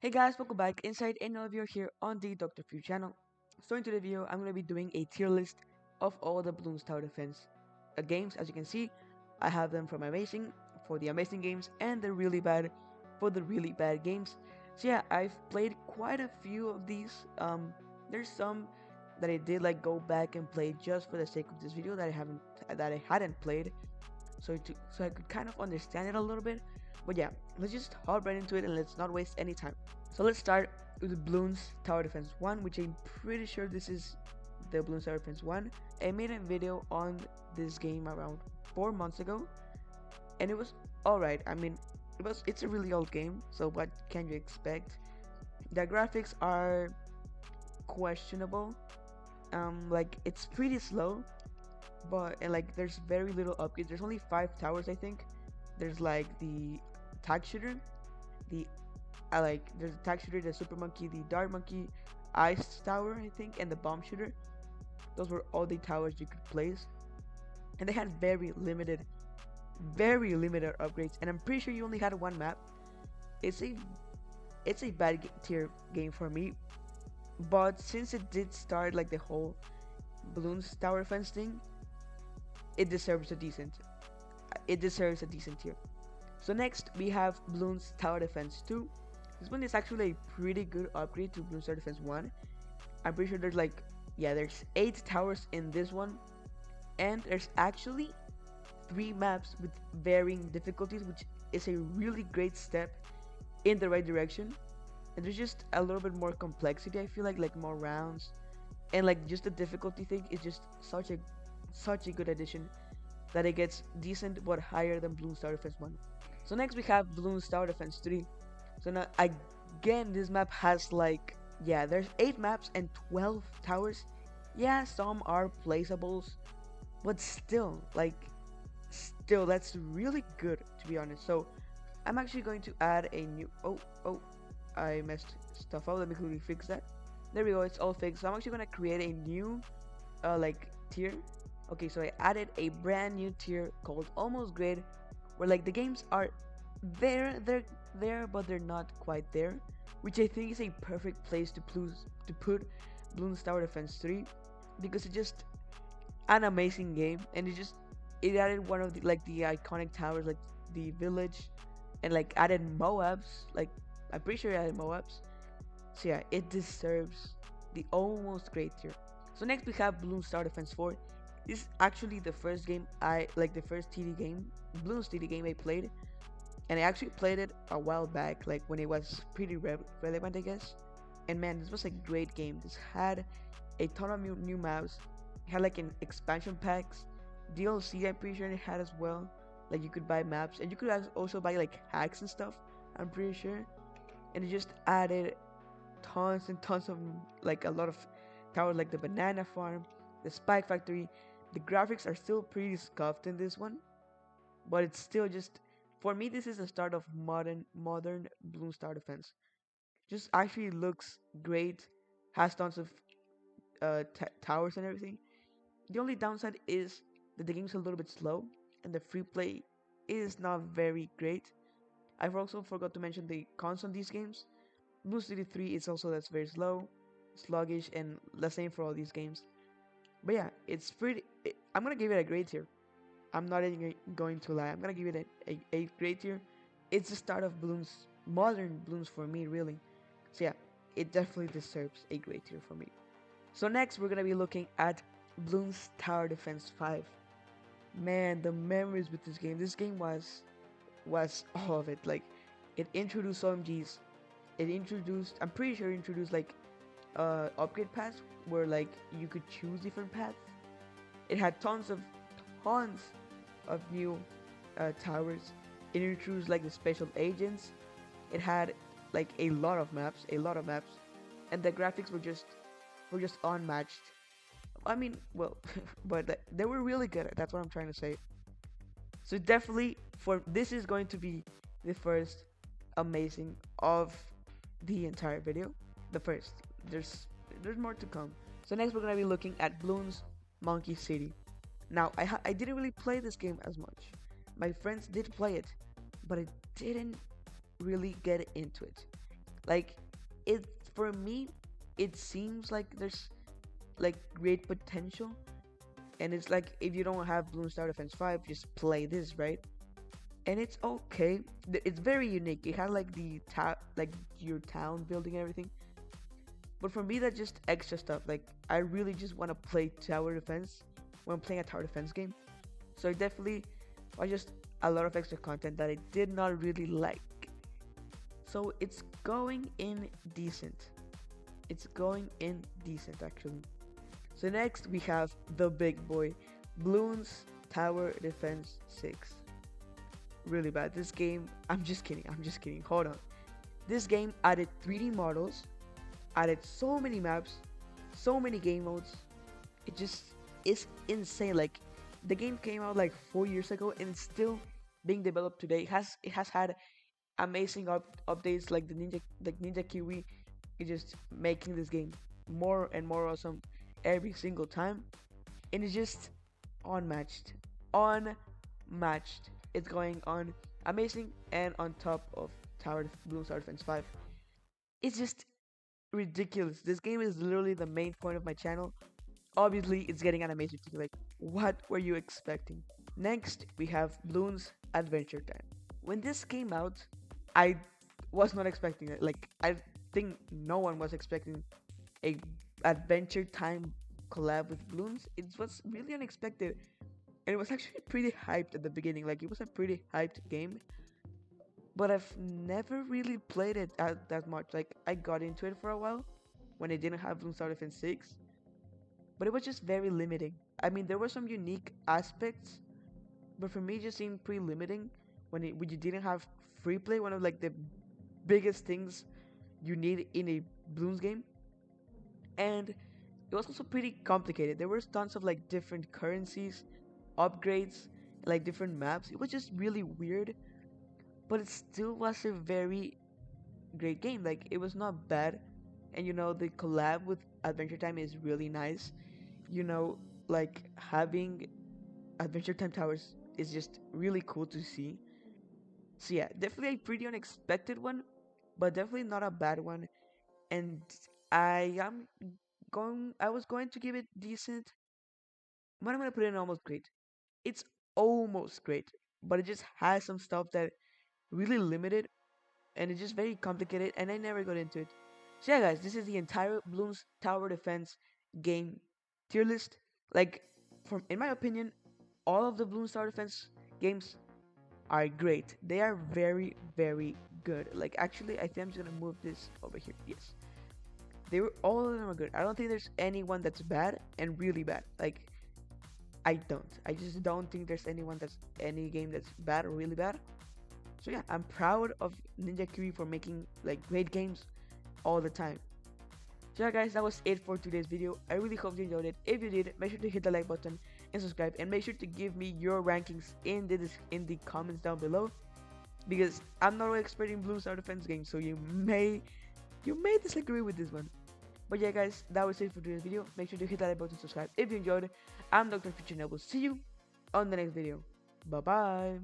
Hey guys, welcome back inside another video here on the Dr. Few channel. So in today's video, I'm going to be doing a tier list of all the Bloons Tower Defense games. As you can see, I have them from amazing for the amazing games and the really bad for the really bad games. So yeah, I've played quite a few of these. There's some that I did like go back and play just for the sake of this video that I hadn't played, so I could kind of understand it a little bit. But yeah, let's just hop right into it and let's not waste any time. So let's start with the Bloons Tower Defense 1, which I'm pretty sure this is the Bloons Tower Defense 1. I made a video on this game around 4 months ago, and it was alright. I mean, it's a really old game, so what can you expect? The graphics are questionable. Like it's pretty slow, and like there's very little upgrades. There's only 5 towers, I think. There's like the tag shooter, the there's the tag shooter, the super monkey, the dart monkey, ice tower, I think, and the bomb shooter. Those were all the towers you could place, and they had very limited upgrades. And I'm pretty sure you only had one map. It's a bad tier game for me, but since it did start like the whole Bloons Tower Defense thing, it deserves a decent tier. So next we have Bloons Tower Defense 2. This one is actually a pretty good upgrade to Bloons Tower Defense 1. I'm pretty sure there's 8 towers in this one, and there's actually 3 maps with varying difficulties, which is a really great step in the right direction. And there's just a little bit more complexity, I feel like more rounds, and like just the difficulty thing is just such a good addition that it gets decent but higher than Bloons Tower Defense 1. So next we have Bloons Tower Defense 3. So now again, this map has there's 8 maps and 12 towers. Yeah, some are placeables, but still that's really good, to be honest. So I'm actually going to add a new I messed stuff up. Let me quickly fix that. There we go, it's all fixed. So I'm actually gonna create a new tier. Okay, so I added a brand new tier called Almost Great, where like the games are they're there, but they're not quite there, which I think is a perfect place to put Bloons Tower Defense 3, because it's just an amazing game, and it added one of the iconic towers, like the village, and like added Moabs. Like I'm pretty sure it added Moabs. So yeah, it deserves the Almost Great tier. So next we have Bloons Tower Defense 4. This is actually the first game the first TD game, Bloons TD game I played, and I actually played it a while back, like when it was pretty relevant, I guess. And man, this was a great game. This had a ton of new maps. It had like an expansion packs, DLC. I'm pretty sure it had as well. Like you could buy maps, and you could also buy like hacks and stuff, I'm pretty sure. And it just added tons and tons of a lot of towers, like the banana farm, the spike factory. The graphics are still pretty scuffed in this one, but it's still just, for me, this is the start of modern Bloons Tower Defense. Just actually looks great, has tons of towers and everything. The only downside is that the game's a little bit slow, and the free play is not very great. I've also forgot to mention the cons on these games. Bloons TD 3 is also that's very slow, sluggish, and the same for all these games. But yeah, I'm gonna give it a grade tier. I'm not even going to lie. I'm gonna give it a grade tier. It's the start of modern Bloons for me, really. So yeah, it definitely deserves a grade tier for me. So next, we're gonna be looking at Bloons Tower Defense 5. Man, the memories with this game. This game was all of it. Like, it introduced OMGs. I'm pretty sure it introduced upgrade paths where like you could choose different paths. It had tons of new towers. It introduced like the special agents. It had like a lot of maps, and the graphics were just unmatched. I mean, well, but they were really good. That's what I'm trying to say. So definitely, this is going to be the first amazing of the entire video. The first. There's more to come. So next we're gonna be looking at Bloons Monkey City. Now I didn't really play this game as much. My friends did play it, but I didn't really get into it. Like, it for me, it seems like there's like great potential, and it's like if you don't have Bloons Tower Defense 5, just play this, right? And it's okay. It's very unique. It had like like your town building and everything. But for me, that's just extra stuff. Like, I really just want to play tower defense when I'm playing a tower defense game. So it definitely was just a lot of extra content that I did not really like. So it's going in decent. It's going in decent actually. So next we have the big boy, Bloons Tower Defense 6. Really bad. This game, I'm just kidding. Hold on. This game added 3D models, added so many maps, so many game modes. It just is insane. Like, the game came out like 4 years ago and it's still being developed today. It has had amazing updates like the Ninja Kiwi is just making this game more and more awesome every single time, and it's just unmatched, unmatched. It's going on amazing, and on top of Bloons Tower Defense 5, it's just ridiculous. This game is literally the main point of my channel. Obviously, it's getting an amazing thing. Like, what were you expecting? Next, we have Bloons Adventure Time. When this came out, I was not expecting it. Like, I think no one was expecting a Adventure Time collab with Bloons. It was really unexpected, and it was actually pretty hyped at the beginning. Like, it was a pretty hyped game, but I've never really played it that much. Like, I got into it for a while when it didn't have Bloons Tower Defense 6, but it was just very limiting. I mean, there were some unique aspects, but for me, it just seemed pretty limiting when you didn't have free play. One of like the biggest things you need in a Bloons game, and it was also pretty complicated. There were tons of like different currencies, upgrades, like different maps. It was just really weird, but it still was a very great game. Like, it was not bad, and the collab with Adventure Time is really nice. Like, having Adventure Time towers is just really cool to see. So yeah, definitely a pretty unexpected one, but definitely not a bad one. And I was going to give it decent, but I'm gonna put it in almost great. It's almost great, but it just has some stuff that really limited, and it's just very complicated, and I never got into it. So yeah, guys, this is the entire Bloons Tower Defense game tier list. Like, from in my opinion, all of the Bloons Tower Defense games are great. They are very, very good. Like, actually, I think I'm just gonna move this over here. Yes, all of them are good. I don't think there's anyone that's bad and really bad. Like, I just don't think there's any game that's bad or really bad. So yeah, I'm proud of Ninja Kiwi for making like great games all the time. So yeah, guys, that was it for today's video. I really hope you enjoyed it. If you did, make sure to hit the like button and subscribe, and make sure to give me your rankings in the comments down below, because I'm not really expert in Bloons Tower Defense games, so you may disagree with this one. But yeah, guys, that was it for today's video. Make sure to hit that like button and subscribe if you enjoyed it. I'm Dr. Future, and I will see you on the next video. Bye bye.